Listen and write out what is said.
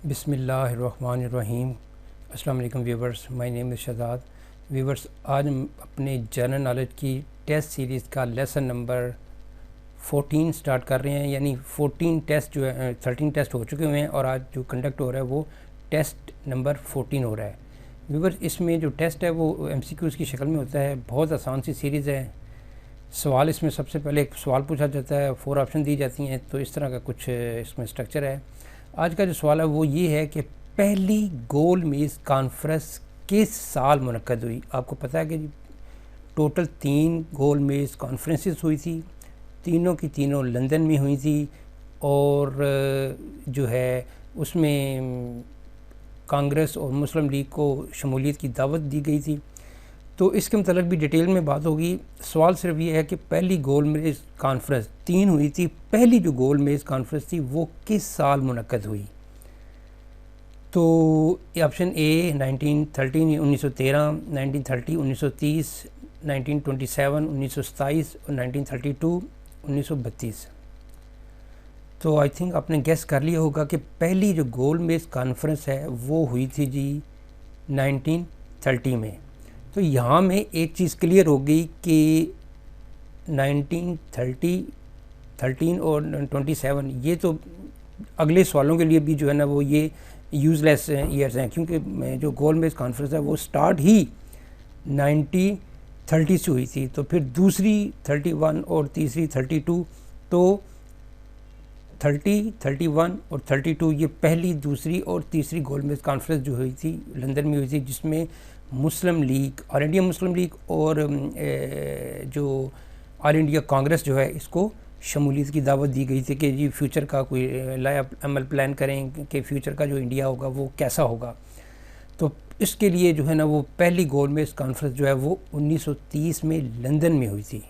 बिस्मिल्लाहिर्रहमानिर्रहीम। अस्सलाम वालेकुम viewers, my name is Shahzad. Viewers, आज हम अपने जनरल नॉलेज की टेस्ट सीरीज़ का लेसन नंबर 14 स्टार्ट कर रहे हैं। यानी 14 टेस्ट जो है 13 टेस्ट हो चुके हुए हैं और आज जो कंडक्ट हो रहा है वो टेस्ट नंबर 14 हो रहा है। व्यूवर्स, इसमें जो टेस्ट है वो MCQs की शक्ल में होता है। बहुत आसान सी सीरीज़ है। सवाल इसमें सबसे पहले एक सवाल पूछा जाता है, 4 ऑप्शन दी जाती हैं, तो इस तरह का कुछ इसमें स्ट्रक्चर है। आज का जो सवाल है वो ये है कि पहली गोल मेज़ कॉन्फ्रेंस किस साल मुनक्कद हुई। आपको पता है कि टोटल 3 गोल मेज़ कॉन्फ्रेंसेस हुई थी, तीनों की तीनों लंदन में हुई थी और जो है उसमें कांग्रेस और मुस्लिम लीग को शमूलियत की दावत दी गई थी। तो इसके मतलब भी डिटेल में बात होगी। सवाल सिर्फ ये है कि पहली गोल मेज़ कॉन्फ्रेंस 3 हुई थी, पहली जो गोल मेज़ कॉन्फ्रेंस थी वो किस साल मुनक्कद हुई। तो ऑप्शन ए 1913 1913, 1930 1930, 1927 1927 और 1932 1932। तो आई थिंक आपने गेस कर लिया होगा कि पहली जो गोल मेज़ कॉन्फ्रेंस है वो हुई थी जी 1930 में। तो यहाँ में एक चीज़ क्लियर हो गई कि 1930, 13 और 27 ये तो अगले सवालों के लिए भी जो है ना वो ये यूज़लेस ईयर्स हैं, क्योंकि जो गोल मेज़ कॉन्फ्रेंस है वो स्टार्ट ही 1930 से हुई थी। तो फिर दूसरी 31 और तीसरी 32, तो 30, 31 और 32 ये पहली, दूसरी और तीसरी गोल मेज़ कॉन्फ्रेंस जो हुई थी लंदन में हुई थी, जिसमें मुस्लिम लीग, ऑल इंडिया मुस्लिम लीग और जो ऑल इंडिया कांग्रेस जो है इसको शमूलियत की दावत दी गई थी कि जी फ्यूचर का कोई लाया अमल प्लान करें कि फ्यूचर का जो इंडिया होगा वो कैसा होगा। तो इसके लिए जो है ना वो पहली गोल मेज़ कॉन्फ्रेंस जो है वो 1930 में लंदन में हुई थी।